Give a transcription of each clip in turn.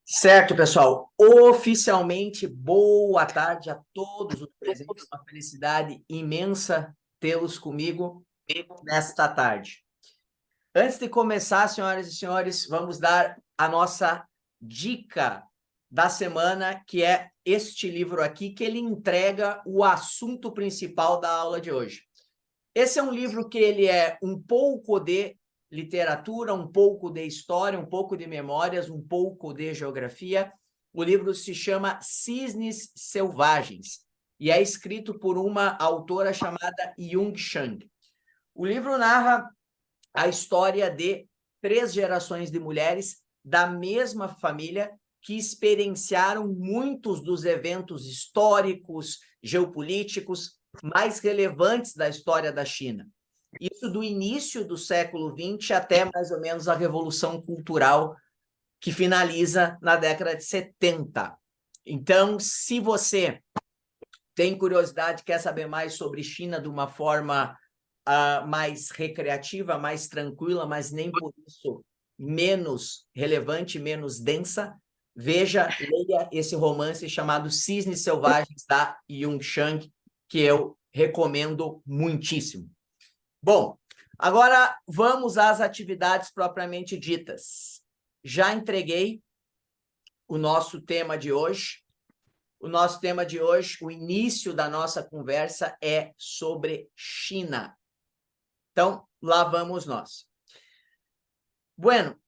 Certo, pessoal. Oficialmente, boa tarde a todos os presentes. Uma felicidade imensa tê-los comigo nesta tarde. Antes de começar, senhoras e senhores, vamos dar a nossa dica da semana, que é este livro aqui, que ele entrega o assunto principal da aula de hoje. Esse é um livro que ele é um pouco de literatura, um pouco de história, um pouco de memórias, um pouco de geografia. O livro se chama Cisnes Selvagens e é escrito por uma autora chamada Yung Shang. O livro narra a história de 3 gerações de mulheres da mesma família que experienciaram muitos dos eventos históricos, geopolíticos mais relevantes da história da China. Isso do início do século XX até mais ou menos a Revolução Cultural, que finaliza na década de 70. Então, se você tem curiosidade, quer saber mais sobre China de uma forma mais recreativa, mais tranquila, mas nem por isso menos relevante, menos densa, leia esse romance chamado Cisnes Selvagens, da Yung Shang, que eu recomendo muitíssimo. Bom, agora vamos às atividades propriamente ditas. Já entreguei o nosso tema de hoje. O nosso tema de hoje, o início da nossa conversa é sobre China. Então, lá vamos nós. Bueno,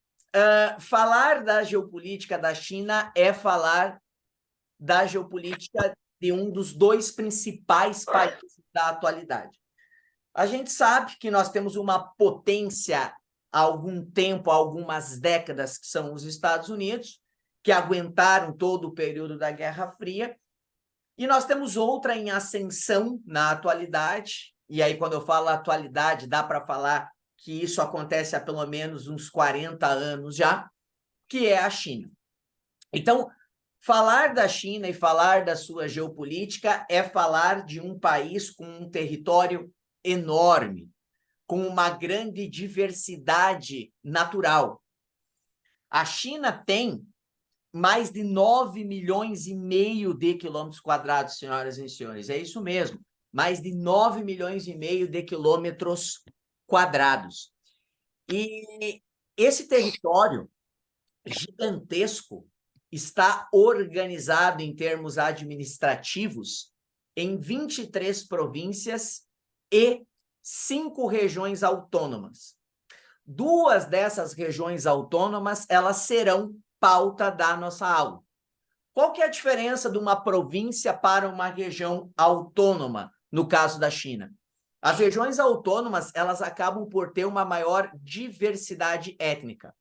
falar da geopolítica da China é falar da geopolítica de um dos 2 principais países da atualidade. A gente sabe que nós temos uma potência há algum tempo, há algumas décadas, que são os Estados Unidos, que aguentaram todo o período da Guerra Fria, e nós temos outra em ascensão na atualidade, e aí quando eu falo atualidade, dá para falar que isso acontece há pelo menos uns 40 anos já, que é a China. Então, falar da China e falar da sua geopolítica é falar de um país com um território enorme, com uma grande diversidade natural. A China tem mais de 9 milhões e meio de quilômetros quadrados, senhoras e senhores. É isso mesmo, mais de 9 milhões e meio de quilômetros quadrados. E esse território gigantesco está organizado em termos administrativos em 23 províncias e 5 regiões autônomas. 2 dessas regiões autônomas, elas serão pauta da nossa aula. Qual que é a diferença de uma província para uma região autônoma, no caso da China? As regiões autônomas, elas acabam por ter uma maior diversidade étnica.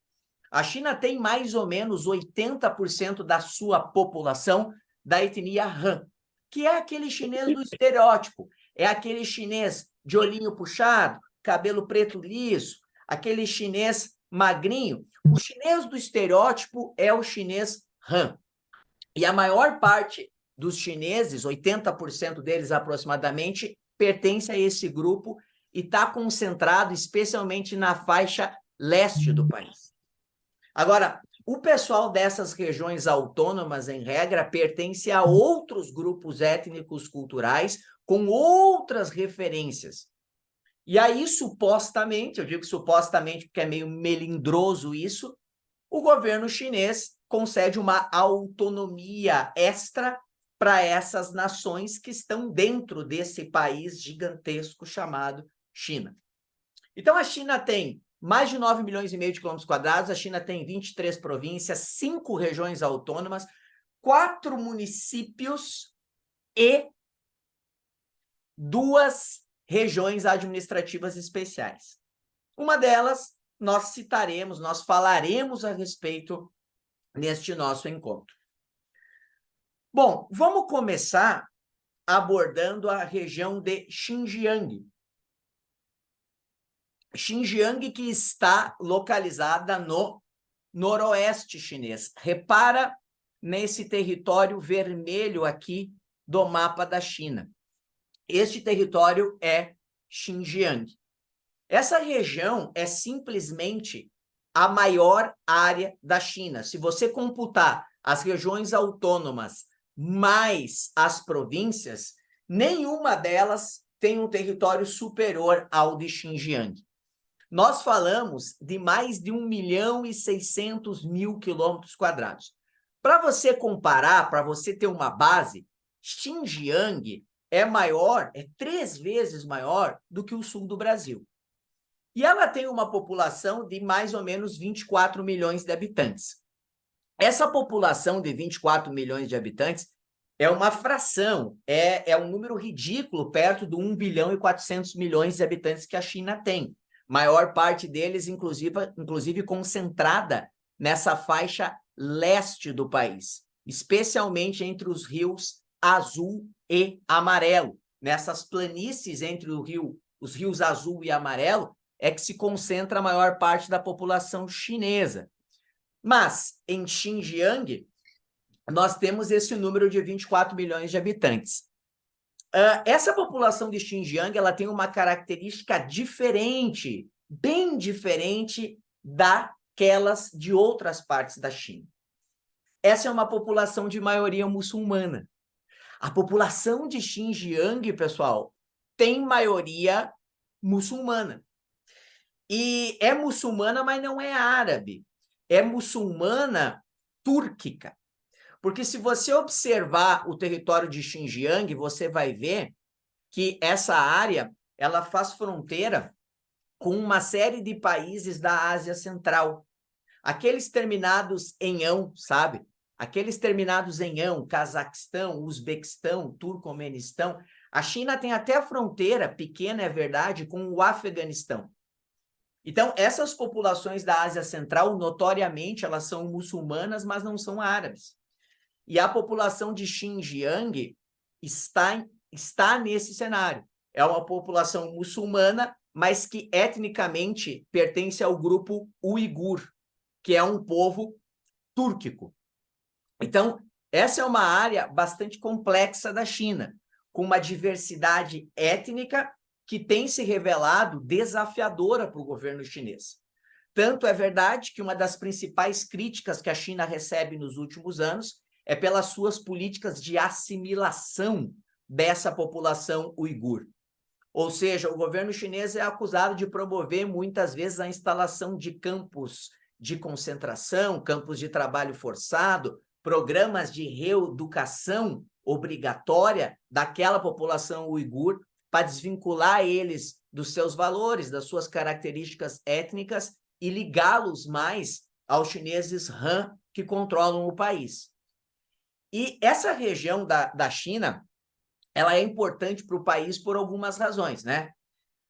A China tem mais ou menos 80% da sua população da etnia Han, que é aquele chinês do estereótipo, é aquele chinês de olhinho puxado, cabelo preto liso, aquele chinês magrinho. O chinês do estereótipo é o chinês Han. E a maior parte dos chineses, 80% deles aproximadamente, pertence a esse grupo e está concentrado especialmente na faixa leste do país. Agora, o pessoal dessas regiões autônomas, em regra, pertence a outros grupos étnicos culturais com outras referências. E aí, supostamente, eu digo supostamente porque é meio melindroso isso, o governo chinês concede uma autonomia extra para essas nações que estão dentro desse país gigantesco chamado China. Então, a China tem mais de 9 milhões e meio de quilômetros quadrados, a China tem 23 províncias, 5 regiões autônomas, 4 municípios e 2 regiões administrativas especiais. Uma delas nós citaremos, nós falaremos a respeito neste nosso encontro. Bom, vamos começar abordando a região de Xinjiang. Xinjiang, que está localizada no noroeste chinês. Repara nesse território vermelho aqui do mapa da China. Este território é Xinjiang. Essa região é simplesmente a maior área da China. Se você computar as regiões autônomas mais as províncias, nenhuma delas tem um território superior ao de Xinjiang. Nós falamos de mais de 1.600.000 quilômetros quadrados. Para você comparar, para você ter uma base, Xinjiang é maior, é 3 vezes maior do que o sul do Brasil. E ela tem uma população de mais ou menos 24 milhões de habitantes. Essa população de 24 milhões de habitantes é uma fração, é um número ridículo perto do 1 bilhão e 400 milhões de habitantes que a China tem. Maior parte deles, inclusive concentrada nessa faixa leste do país, especialmente entre os rios Azul e Amarelo. Nessas planícies entre os rios Azul e Amarelo é que se concentra a maior parte da população chinesa. Mas, em Xinjiang, nós temos esse número de 24 milhões de habitantes. Essa população de Xinjiang ela tem uma característica diferente, bem diferente daquelas de outras partes da China. Essa é uma população de maioria muçulmana. A população de Xinjiang, pessoal, tem maioria muçulmana. E é muçulmana, mas não é árabe. É muçulmana túrquica. Porque se você observar o território de Xinjiang, você vai ver que essa área ela faz fronteira com uma série de países da Ásia Central. Aqueles terminados em ão, sabe? Aqueles terminados em ão, Cazaquistão, Uzbequistão, Turcomenistão. A China tem até fronteira, pequena é verdade, com o Afeganistão. Então, essas populações da Ásia Central, notoriamente, elas são muçulmanas, mas não são árabes. E a população de Xinjiang está nesse cenário. É uma população muçulmana, mas que etnicamente pertence ao grupo uigur, que é um povo túrquico. Então, essa é uma área bastante complexa da China, com uma diversidade étnica que tem se revelado desafiadora para o governo chinês. Tanto é verdade que uma das principais críticas que a China recebe nos últimos anos é pelas suas políticas de assimilação dessa população uigur. Ou seja, o governo chinês é acusado de promover muitas vezes a instalação de campos de concentração, campos de trabalho forçado, programas de reeducação obrigatória daquela população uigur para desvincular eles dos seus valores, das suas características étnicas e ligá-los mais aos chineses Han que controlam o país. E essa região da China, ela é importante para o país por algumas razões, né?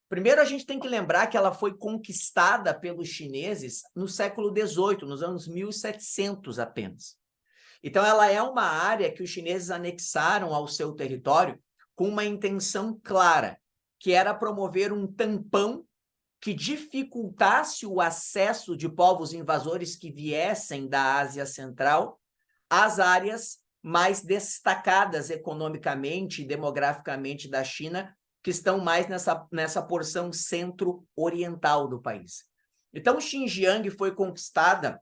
Primeiro, a gente tem que lembrar que ela foi conquistada pelos chineses no século XVIII, nos anos 1700 apenas. Então, ela é uma área que os chineses anexaram ao seu território com uma intenção clara, que era promover um tampão que dificultasse o acesso de povos invasores que viessem da Ásia Central às áreas mais destacadas economicamente e demograficamente da China, que estão mais nessa porção centro-oriental do país. Então, Xinjiang foi conquistada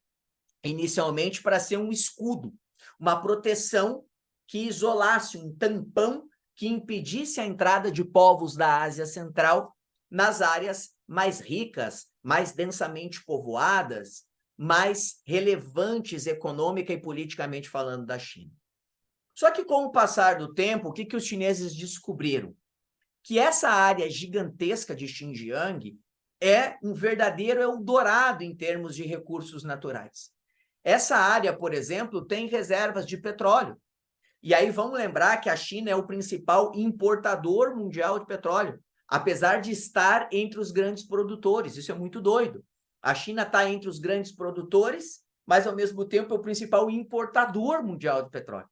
inicialmente para ser um escudo, uma proteção que isolasse, um tampão que impedisse a entrada de povos da Ásia Central nas áreas mais ricas, mais densamente povoadas, mais relevantes econômica e politicamente falando da China. Só que com o passar do tempo, o que os chineses descobriram? Que essa área gigantesca de Xinjiang é um verdadeiro eldorado em termos de recursos naturais. Essa área, por exemplo, tem reservas de petróleo. E aí vamos lembrar que a China é o principal importador mundial de petróleo, apesar de estar entre os grandes produtores. Isso é muito doido. A China está entre os grandes produtores, mas ao mesmo tempo é o principal importador mundial de petróleo.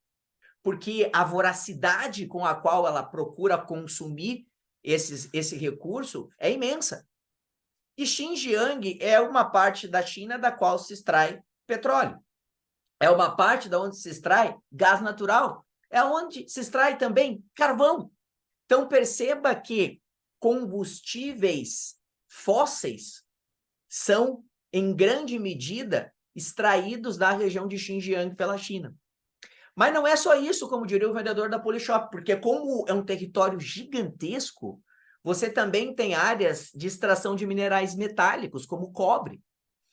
Porque a voracidade com a qual ela procura consumir esse recurso é imensa. E Xinjiang é uma parte da China da qual se extrai petróleo. É uma parte da onde se extrai gás natural. É onde se extrai também carvão. Então, perceba que combustíveis fósseis são em grande medida, extraídos da região de Xinjiang pela China. Mas não é só isso, como diria o vendedor da Polishop, porque como é um território gigantesco, você também tem áreas de extração de minerais metálicos, como cobre.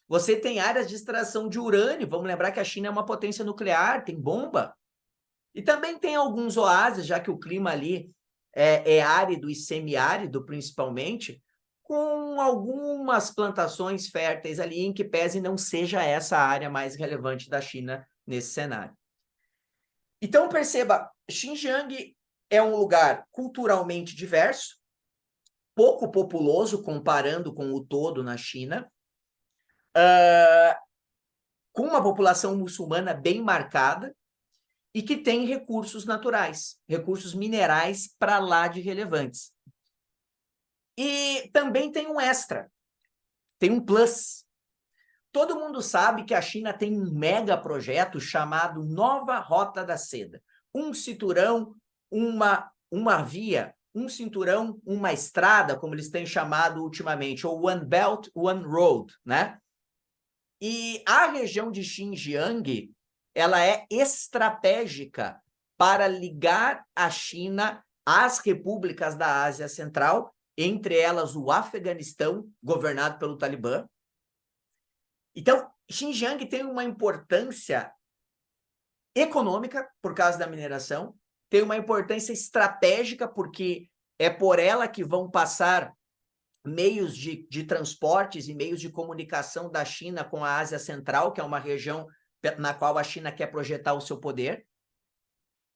Você tem áreas de extração de urânio, vamos lembrar que a China é uma potência nuclear, tem bomba. E também tem alguns oásis, já que o clima ali é árido e semiárido, principalmente, com algumas plantações férteis ali, em que pese não seja essa a área mais relevante da China nesse cenário. Então, perceba, Xinjiang é um lugar culturalmente diverso, pouco populoso comparando com o todo na China, com uma população muçulmana bem marcada e que tem recursos naturais, recursos minerais para lá de relevantes. E também tem um extra, tem um plus. Todo mundo sabe que a China tem um mega projeto chamado Nova Rota da Seda. Um cinturão, uma via, um cinturão, uma estrada, como eles têm chamado ultimamente, ou One Belt, One Road, né? E a região de Xinjiang, ela é estratégica para ligar a China às repúblicas da Ásia Central, entre elas o Afeganistão, governado pelo Talibã. Então, Xinjiang tem uma importância econômica por causa da mineração, tem uma importância estratégica porque é por ela que vão passar meios de transportes e meios de comunicação da China com a Ásia Central, que é uma região na qual a China quer projetar o seu poder.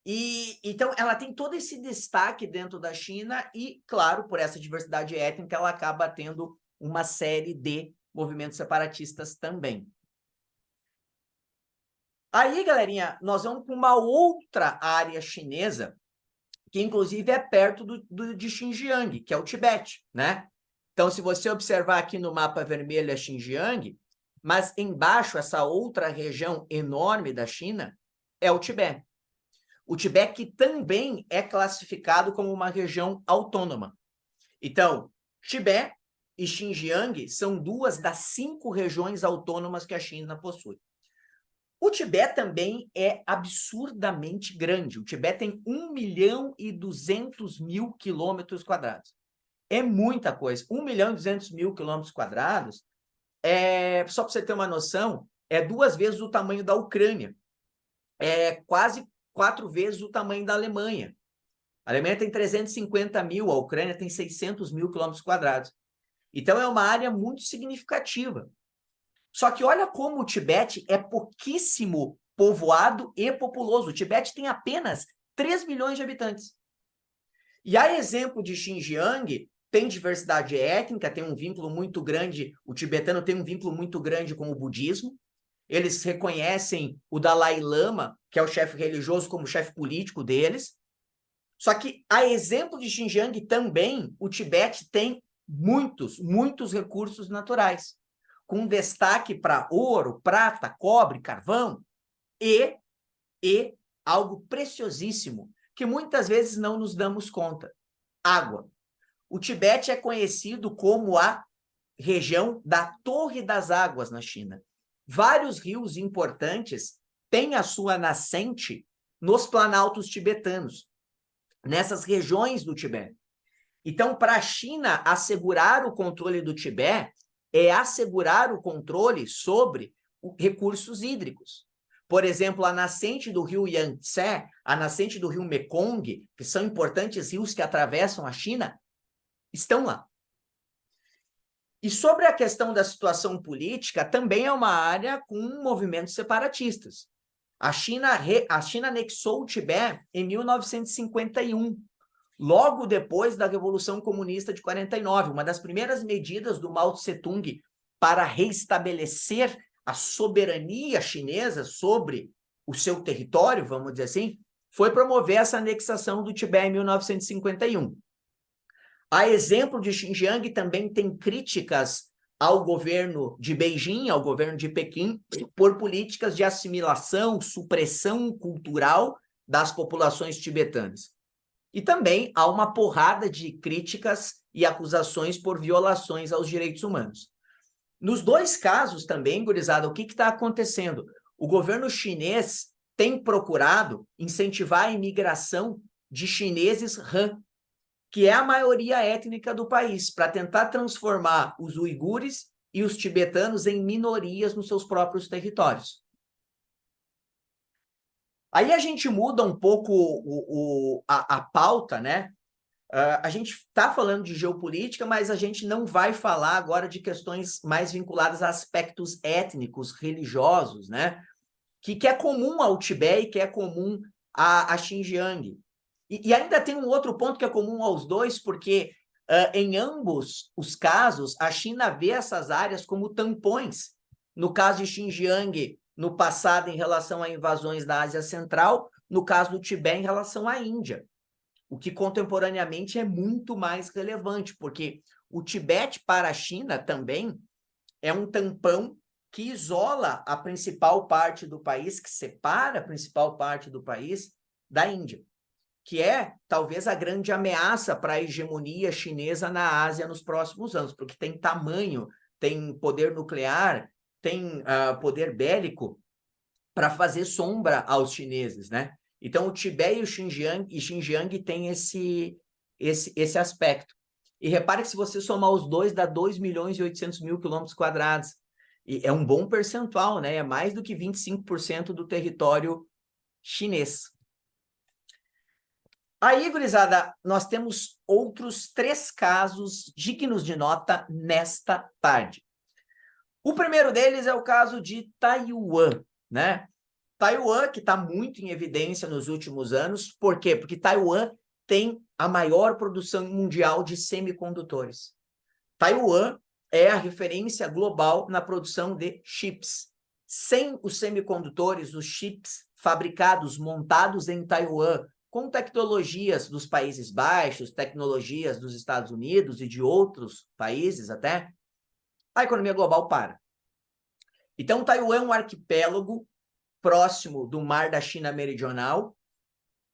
E então ela tem todo esse destaque dentro da China e, claro, por essa diversidade étnica, ela acaba tendo uma série de movimentos separatistas também. Aí, galerinha, nós vamos para uma outra área chinesa, que inclusive é perto de Xinjiang, que é o Tibete, né? Então, se você observar aqui no mapa vermelho é Xinjiang, mas embaixo, essa outra região enorme da China é o Tibete. O Tibete que também é classificado como uma região autônoma. Então, Tibete e Xinjiang são 2 das 5 regiões autônomas que a China possui. O Tibete também é absurdamente grande. O Tibete tem 1.200.000 quilômetros quadrados. É muita coisa. 1.200.000 quilômetros quadrados, só para você ter uma noção, é 2 vezes o tamanho da Ucrânia. É quase 4 vezes o tamanho da Alemanha. A Alemanha tem 350.000, a Ucrânia tem 600.000 quilômetros quadrados. Então, é uma área muito significativa. Só que olha como o Tibete é pouquíssimo povoado e populoso. O Tibete tem apenas 3 milhões de habitantes. E a exemplo de Xinjiang, tem diversidade étnica, tem um vínculo muito grande, o tibetano tem um vínculo muito grande com o budismo. Eles reconhecem o Dalai Lama, que é o chefe religioso, como chefe político deles. Só que, a exemplo de Xinjiang também, o Tibete tem muitos recursos naturais, com destaque para ouro, prata, cobre, carvão e algo preciosíssimo, que muitas vezes não nos damos conta: água. O Tibete é conhecido como a região da Torre das Águas na China. Vários rios importantes têm a sua nascente nos planaltos tibetanos, nessas regiões do Tibete. Então, para a China assegurar o controle do Tibete é assegurar o controle sobre recursos hídricos. Por exemplo, a nascente do rio Yangtze, a nascente do rio Mekong, que são importantes rios que atravessam a China, estão lá. E sobre a questão da situação política, também é uma área com movimentos separatistas. A China anexou o Tibete em 1951, logo depois da Revolução Comunista de 49, uma das primeiras medidas do Mao Tse-tung para reestabelecer a soberania chinesa sobre o seu território, vamos dizer assim, foi promover essa anexação do Tibete em 1951. A exemplo de Xinjiang, também tem críticas ao governo de Beijing, ao governo de Pequim, por políticas de assimilação, supressão cultural das populações tibetanas. E também há uma porrada de críticas e acusações por violações aos direitos humanos. Nos dois casos também, gurizada, o que está acontecendo? O governo chinês tem procurado incentivar a imigração de chineses Han, que é a maioria étnica do país, para tentar transformar os uigures e os tibetanos em minorias nos seus próprios territórios. Aí a gente muda um pouco a pauta, né? A gente está falando de geopolítica, mas a gente não vai falar agora de questões mais vinculadas a aspectos étnicos, religiosos, né? Que é comum ao Tibete e que é comum a Xinjiang. E ainda tem um outro ponto que é comum aos dois, porque em ambos os casos, a China vê essas áreas como tampões. No caso de Xinjiang, no passado, em relação a invasões da Ásia Central, no caso do Tibete, em relação à Índia. O que contemporaneamente é muito mais relevante, porque o Tibete para a China também é um tampão que isola a principal parte do país, que separa a principal parte do país da Índia, que é talvez a grande ameaça para a hegemonia chinesa na Ásia nos próximos anos, porque tem tamanho, tem poder nuclear, tem poder bélico para fazer sombra aos chineses, né? Então, o Tibete e o Xinjiang têm esse aspecto. E repare que se você somar os dois, dá 2.800.000 km². E é um bom percentual, né? É mais do que 25% do território chinês. Aí, gurizada, nós temos outros 3 casos dignos de nota nesta tarde. O primeiro deles é o caso de Taiwan, né? Taiwan, que está muito em evidência nos últimos anos. Por quê? Porque Taiwan tem a maior produção mundial de semicondutores. Taiwan é a referência global na produção de chips. Sem os semicondutores, os chips fabricados, montados em Taiwan, com tecnologias dos Países Baixos, tecnologias dos Estados Unidos e de outros países até, a economia global para. Então, Taiwan é um arquipélago próximo do Mar da China Meridional.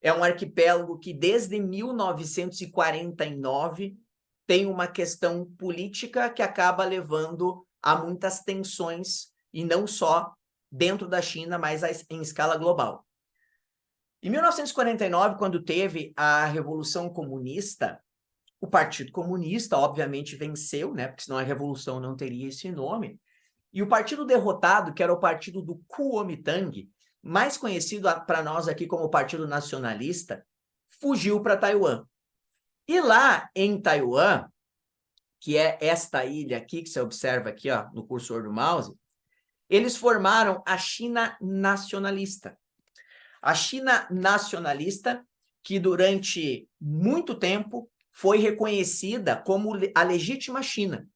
É um arquipélago que, desde 1949, tem uma questão política que acaba levando a muitas tensões, e não só dentro da China, mas em escala global. Em 1949, quando teve a Revolução Comunista, o Partido Comunista, obviamente, venceu, né? Porque senão a Revolução não teria esse nome. E o partido derrotado, que era o partido do Kuomintang, mais conhecido para nós aqui como Partido Nacionalista, fugiu para Taiwan. E lá em Taiwan, que é esta ilha aqui, que você observa aqui ó, no cursor do mouse, eles formaram a China Nacionalista. A China Nacionalista, que durante muito tempo foi reconhecida como a legítima China.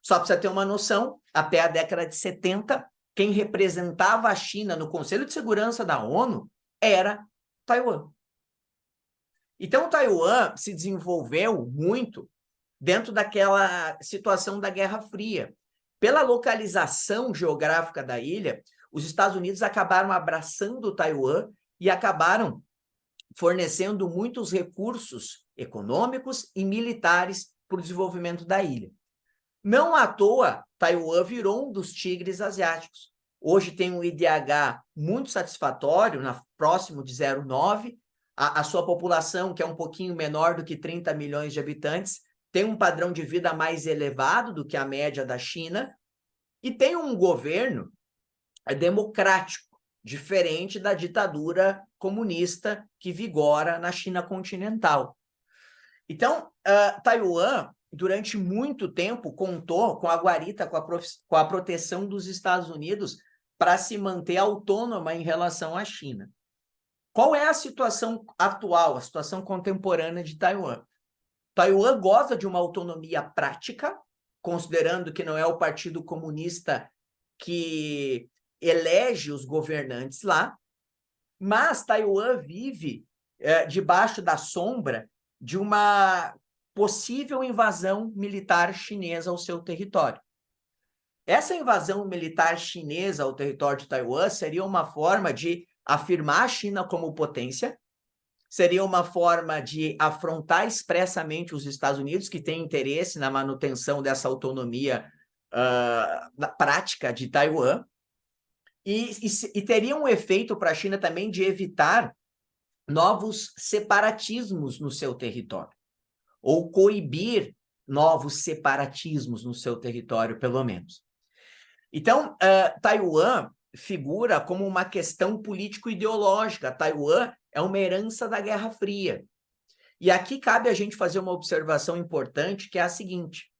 Só para você ter uma noção, até a década de 70, quem representava a China no Conselho de Segurança da ONU era Taiwan. Então, Taiwan se desenvolveu muito dentro daquela situação da Guerra Fria. Pela localização geográfica da ilha, os Estados Unidos acabaram abraçando Taiwan e acabaram fornecendo muitos recursos econômicos e militares para o desenvolvimento da ilha. Não à toa, Taiwan virou um dos tigres asiáticos. Hoje tem um IDH muito satisfatório, próximo de 0,9. A sua população, que é um pouquinho menor do que 30 milhões de habitantes, tem um padrão de vida mais elevado do que a média da China e tem um governo democrático, diferente da ditadura comunista que vigora na China continental. Então, Taiwan, durante muito tempo, contou com a guarita, com a proteção dos Estados Unidos para se manter autônoma em relação à China. Qual é a situação atual, a situação contemporânea de Taiwan? Taiwan goza de uma autonomia prática, considerando que não é o Partido Comunista que elege os governantes lá, mas Taiwan vive debaixo da sombra de uma possível invasão militar chinesa ao seu território. Essa invasão militar chinesa ao território de Taiwan seria uma forma de afirmar a China como potência, seria uma forma de afrontar expressamente os Estados Unidos, que têm interesse na manutenção dessa autonomia na prática de Taiwan, e teria um efeito para a China também de evitar novos separatismos no seu território, ou coibir novos separatismos no seu território, pelo menos. Então, Taiwan figura como uma questão político-ideológica. Taiwan é uma herança da Guerra Fria. E aqui cabe a gente fazer uma observação importante, que é a seguinte: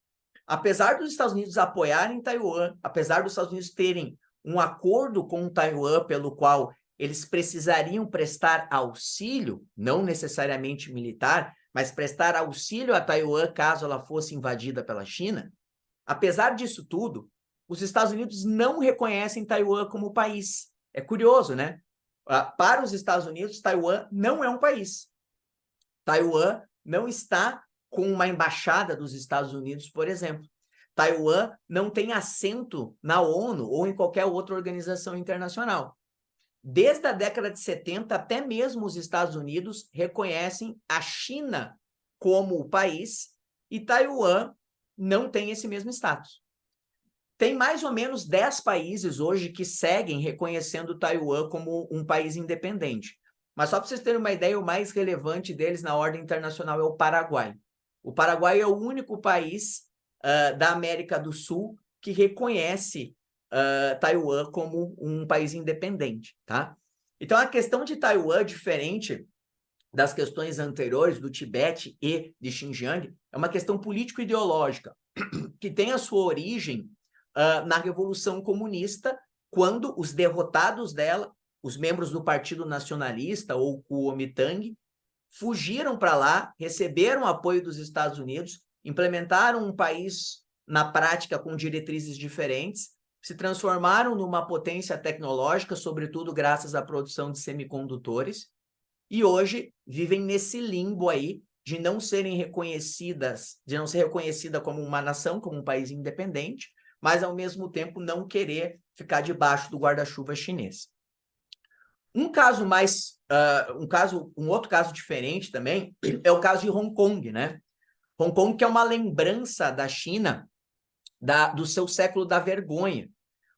apesar dos Estados Unidos apoiarem Taiwan, apesar dos Estados Unidos terem um acordo com Taiwan pelo qual eles precisariam prestar auxílio, não necessariamente militar, mas prestar auxílio a Taiwan caso ela fosse invadida pela China, apesar disso tudo, os Estados Unidos não reconhecem Taiwan como país. É curioso, né? Para os Estados Unidos, Taiwan não é um país. Taiwan não está com uma embaixada dos Estados Unidos, por exemplo. Taiwan não tem assento na ONU ou em qualquer outra organização internacional. Desde a década de 70, até mesmo os Estados Unidos reconhecem a China como o país e Taiwan não tem esse mesmo status. Tem mais ou menos 10 países hoje que seguem reconhecendo Taiwan como um país independente. Mas só para vocês terem uma ideia, o mais relevante deles na ordem internacional é o Paraguai. O Paraguai é o único país da América do Sul que reconhece Taiwan como um país independente, tá? Então, a questão de Taiwan, diferente das questões anteriores do Tibete e de Xinjiang, é uma questão político-ideológica, que tem a sua origem na Revolução Comunista, quando os derrotados dela, os membros do Partido Nacionalista, ou Kuomintang, fugiram para lá, receberam apoio dos Estados Unidos, implementaram um país, na prática, com diretrizes diferentes, se transformaram numa potência tecnológica, sobretudo graças à produção de semicondutores, e hoje vivem nesse limbo aí de não serem reconhecidas, de não ser reconhecida como uma nação, como um país independente, mas ao mesmo tempo não querer ficar debaixo do guarda-chuva chinês. Um outro caso diferente também é o caso de Hong Kong, né? Hong Kong, que é uma lembrança da China do seu século da vergonha.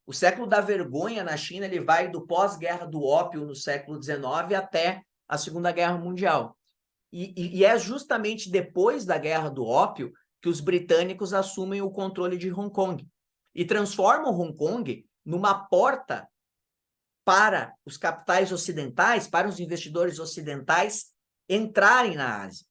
O século da vergonha na China, ele vai do pós-guerra do ópio no século XIX até a Segunda Guerra Mundial. E é justamente depois da Guerra do Ópio que os britânicos assumem o controle de Hong Kong e transformam Hong Kong numa porta para os capitais ocidentais, para os investidores ocidentais entrarem na Ásia.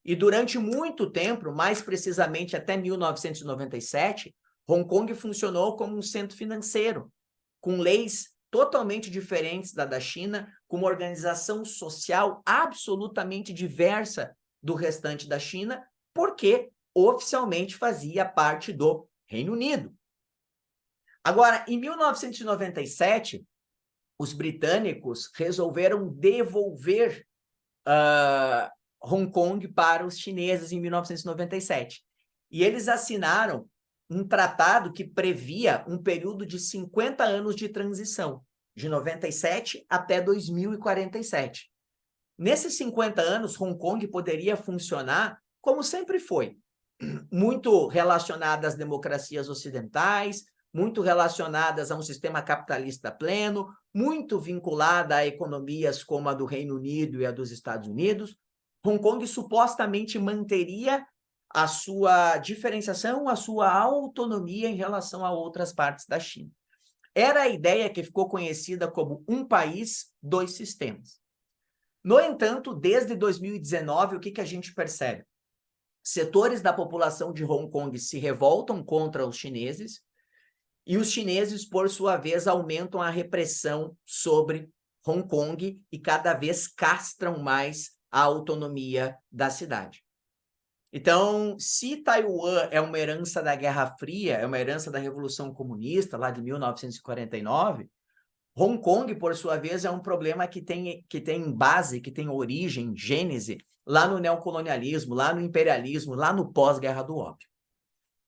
E durante muito tempo, mais precisamente até 1997, Hong Kong funcionou como um centro financeiro, com leis totalmente diferentes da China, com uma organização social absolutamente diversa do restante da China, porque oficialmente fazia parte do Reino Unido. Agora, em 1997, os britânicos resolveram devolver Hong Kong para os chineses em 1997. E eles assinaram um tratado que previa um período de 50 anos de transição, de 97 até 2047. Nesses 50 anos, Hong Kong poderia funcionar como sempre foi, muito relacionada às democracias ocidentais, muito relacionadas a um sistema capitalista pleno, muito vinculada a economias como a do Reino Unido e a dos Estados Unidos. Hong Kong supostamente manteria a sua diferenciação, a sua autonomia em relação a outras partes da China. Era a ideia que ficou conhecida como um país, dois sistemas. No entanto, desde 2019, o que a gente percebe? Setores da população de Hong Kong se revoltam contra os chineses e os chineses, por sua vez, aumentam a repressão sobre Hong Kong e cada vez castram mais a autonomia da cidade. Então, se Taiwan é uma herança da Guerra Fria, é uma herança da Revolução Comunista, lá de 1949, Hong Kong, por sua vez, é um problema que tem base, que tem origem, gênese, lá no neocolonialismo, lá no imperialismo, lá no pós-guerra do ópio.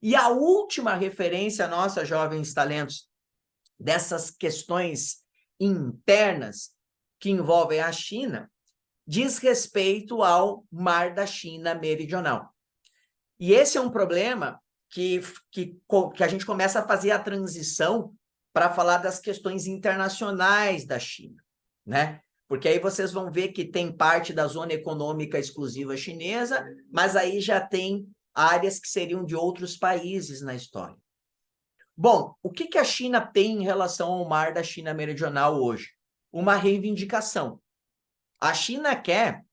E a última referência nossa, jovens talentos, dessas questões internas que envolvem a China, diz respeito ao Mar da China Meridional. E esse é um problema que a gente começa a fazer a transição para falar das questões internacionais da China, né? Porque aí vocês vão ver que tem parte da zona econômica exclusiva chinesa, mas aí já tem áreas que seriam de outros países na história. Bom, o que a China tem em relação ao mar da China Meridional hoje? Uma reivindicação. A China quer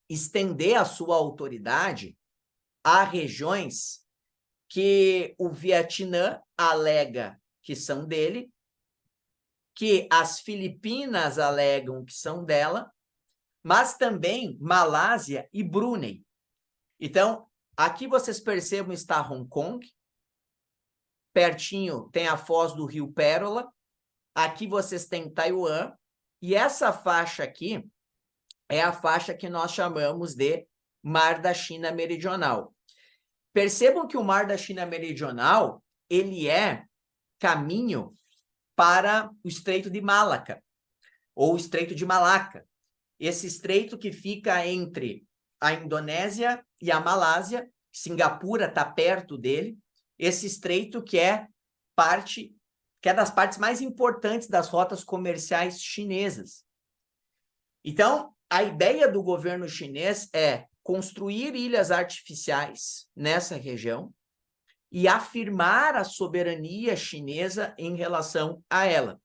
estender a sua autoridade a regiões que o Vietnã alega que são dele, que as Filipinas alegam que são dela, mas também Malásia e Brunei. Então, aqui vocês percebam está Hong Kong, pertinho tem a foz do Rio Pérola, aqui vocês têm Taiwan, e essa faixa aqui é a faixa que nós chamamos de Mar da China Meridional. Percebam que o Mar da China Meridional, ele é caminho para o Estreito de Malaca, ou o Estreito de Malaca. Esse estreito que fica entre a Indonésia e a Malásia, Singapura está perto dele, esse estreito que é das partes mais importantes das rotas comerciais chinesas. Então, a ideia do governo chinês é construir ilhas artificiais nessa região e afirmar a soberania chinesa em relação a ela.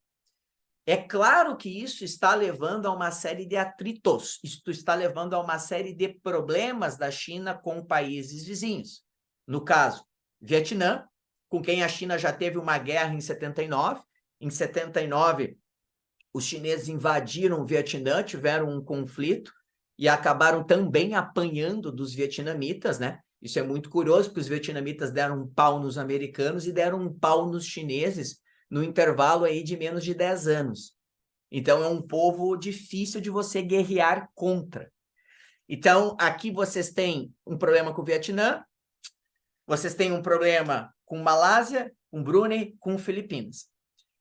É claro que isso está levando a uma série de atritos, isso está levando a uma série de problemas da China com países vizinhos. No caso, Vietnã, com quem a China já teve uma guerra em 79. Em 79, os chineses invadiram o Vietnã, tiveram um conflito e acabaram também apanhando dos vietnamitas, né? Isso é muito curioso, porque os vietnamitas deram um pau nos americanos e deram um pau nos chineses no intervalo aí de menos de 10 anos. Então, é um povo difícil de você guerrear contra. Então, aqui vocês têm um problema com o Vietnã, vocês têm um problema com Malásia, com Brunei, com Filipinas.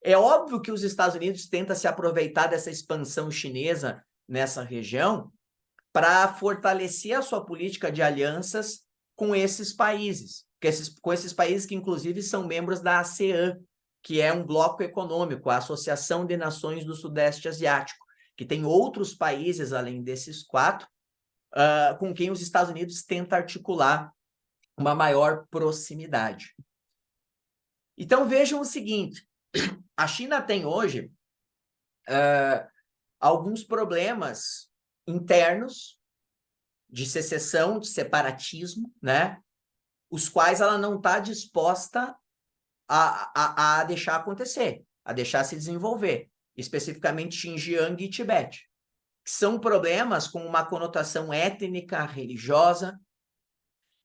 É óbvio que os Estados Unidos tentam se aproveitar dessa expansão chinesa nessa região para fortalecer a sua política de alianças com esses países, com esses países que, inclusive, são membros da ASEAN, que é um bloco econômico, a Associação de Nações do Sudeste Asiático, que tem outros países, além desses 4, com quem os Estados Unidos tentam articular uma maior proximidade. Então, vejam o seguinte, a China tem hoje alguns problemas internos de secessão, de separatismo, né? Os quais ela não está disposta a deixar acontecer, a deixar se desenvolver, especificamente Xinjiang e Tibete, que são problemas com uma conotação étnica, religiosa.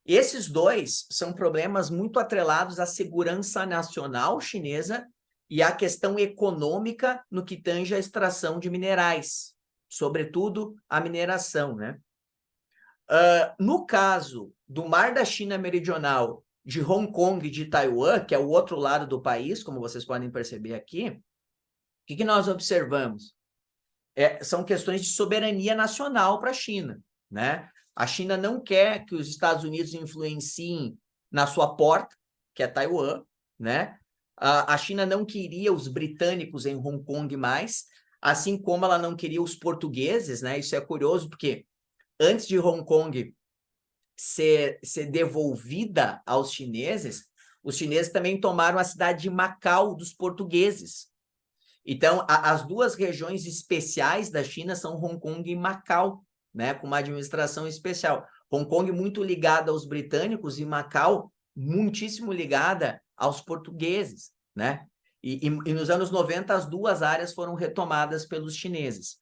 Esses dois são problemas muito atrelados à segurança nacional chinesa e à questão econômica no que tange à extração de minerais, sobretudo a mineração, né? No caso do Mar da China Meridional, de Hong Kong e de Taiwan, que é o outro lado do país, como vocês podem perceber aqui, o que nós observamos? São questões de soberania nacional para a China, né? A China não quer que os Estados Unidos influenciem na sua porta, que é Taiwan, né? A China não queria os britânicos em Hong Kong mais, assim como ela não queria os portugueses, né? Isso é curioso, porque antes de Hong Kong ser devolvida aos chineses, os chineses também tomaram a cidade de Macau dos portugueses. Então, as duas regiões especiais da China são Hong Kong e Macau, né, com uma administração especial. Hong Kong muito ligada aos britânicos e Macau muitíssimo ligada aos portugueses, né? E nos anos 90, as duas áreas foram retomadas pelos chineses.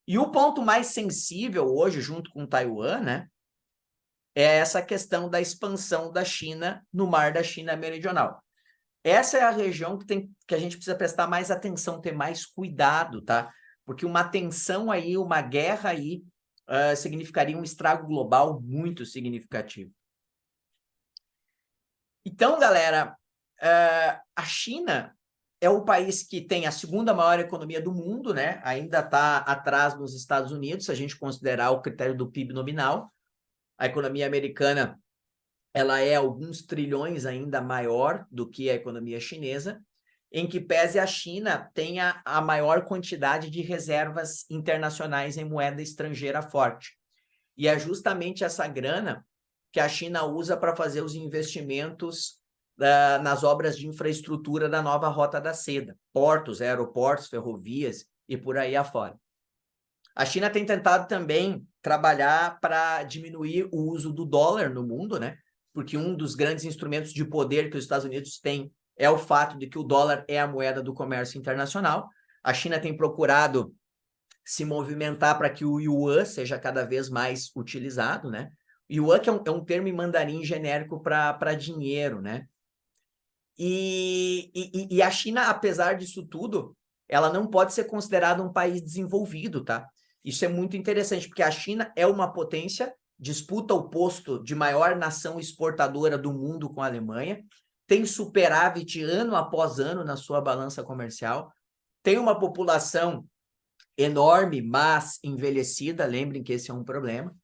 E o ponto mais sensível hoje, junto com Taiwan, né, é essa questão da expansão da China no Mar da China Meridional. Essa é a região que a gente precisa prestar mais atenção, ter mais cuidado, tá? Porque uma tensão aí, uma guerra aí, significaria um estrago global muito significativo. Então, galera, a China é o país que tem a segunda maior economia do mundo, né? Ainda está atrás dos Estados Unidos, se a gente considerar o critério do PIB nominal. A economia americana ela é alguns trilhões ainda maior do que a economia chinesa, em que pese a China tenha a maior quantidade de reservas internacionais em moeda estrangeira forte. E é justamente essa grana que a China usa para fazer os investimentos nas obras de infraestrutura da nova Rota da Seda, portos, aeroportos, ferrovias e por aí afora. A China tem tentado também trabalhar para diminuir o uso do dólar no mundo, né? Porque um dos grandes instrumentos de poder que os Estados Unidos têm é o fato de que o dólar é a moeda do comércio internacional. A China tem procurado se movimentar para que o yuan seja cada vez mais utilizado, né? Yuan que é um termo em mandarim genérico para dinheiro, né? E a China, apesar disso tudo, ela não pode ser considerada um país desenvolvido, tá? Isso é muito interessante, porque a China é uma potência, disputa o posto de maior nação exportadora do mundo com a Alemanha, tem superávit ano após ano na sua balança comercial, tem uma população enorme, mas envelhecida, lembrem que esse é um problema.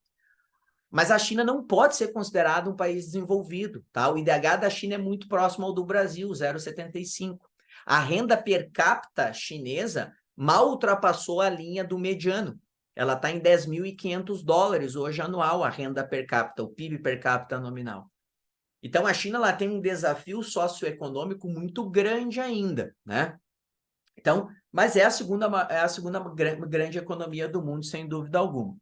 Mas a China não pode ser considerada um país desenvolvido, tá? O IDH da China é muito próximo ao do Brasil, 0,75. A renda per capita chinesa mal ultrapassou a linha do mediano. Ela está em 10.500 dólares hoje anual, a renda per capita, o PIB per capita nominal. Então, a China ela tem um desafio socioeconômico muito grande ainda, né? Então, mas é a segunda grande economia do mundo, sem dúvida alguma.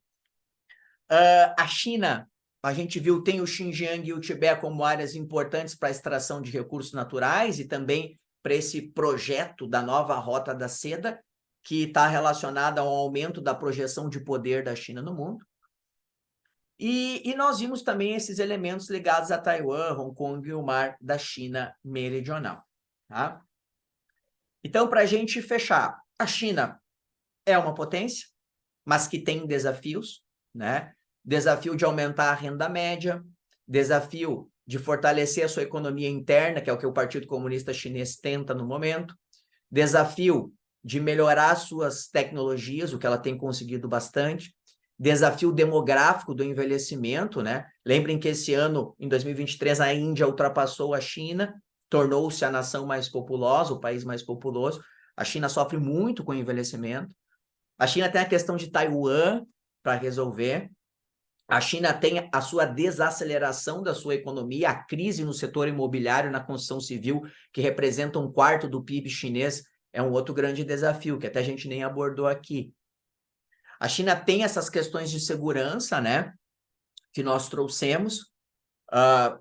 A China, a gente viu, tem o Xinjiang e o Tibete como áreas importantes para a extração de recursos naturais e também para esse projeto da nova Rota da Seda, que está relacionada ao aumento da projeção de poder da China no mundo. E nós vimos também esses elementos ligados a Taiwan, Hong Kong e o mar da China meridional. Tá? Então, para a gente fechar, a China é uma potência, mas que tem desafios, né? Desafio de aumentar a renda média, desafio de fortalecer a sua economia interna, que é o que o Partido Comunista Chinês tenta no momento, desafio de melhorar suas tecnologias, o que ela tem conseguido bastante, desafio demográfico do envelhecimento, né? Lembrem que esse ano, em 2023, a Índia ultrapassou a China, tornou-se a nação mais populosa, o país mais populoso. A China sofre muito com o envelhecimento. A China tem a questão de Taiwan para resolver. A China tem a sua desaceleração da sua economia, a crise no setor imobiliário, na construção civil, que representa 1/4 do PIB chinês, é um outro grande desafio, que até a gente nem abordou aqui. A China tem essas questões de segurança, né, que nós trouxemos,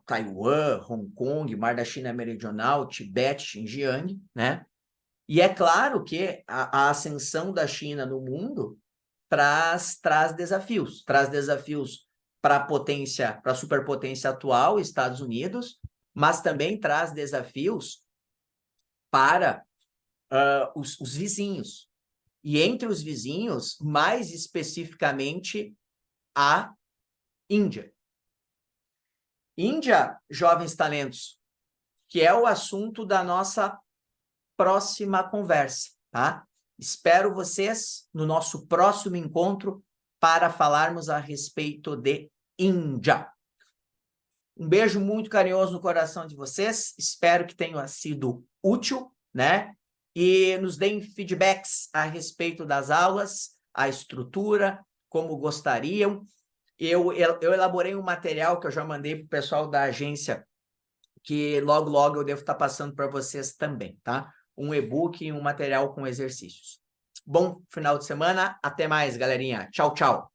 Taiwan, Hong Kong, Mar da China Meridional, Tibete, Xinjiang, né? E é claro que a ascensão da China no mundo traz desafios para a potência, para a superpotência atual, Estados Unidos, mas também traz desafios para os vizinhos. E entre os vizinhos, mais especificamente, a Índia. Índia, jovens talentos, que é o assunto da nossa próxima conversa, tá? Espero vocês no nosso próximo encontro para falarmos a respeito de Índia. Um beijo muito carinhoso no coração de vocês. Espero que tenha sido útil, né? E nos deem feedbacks a respeito das aulas, a estrutura, como gostariam. Eu elaborei um material que eu já mandei para o pessoal da agência, que logo eu devo estar passando para vocês também, tá? Um e-book e um material com exercícios. Bom final de semana. Até mais, galerinha. Tchau, tchau.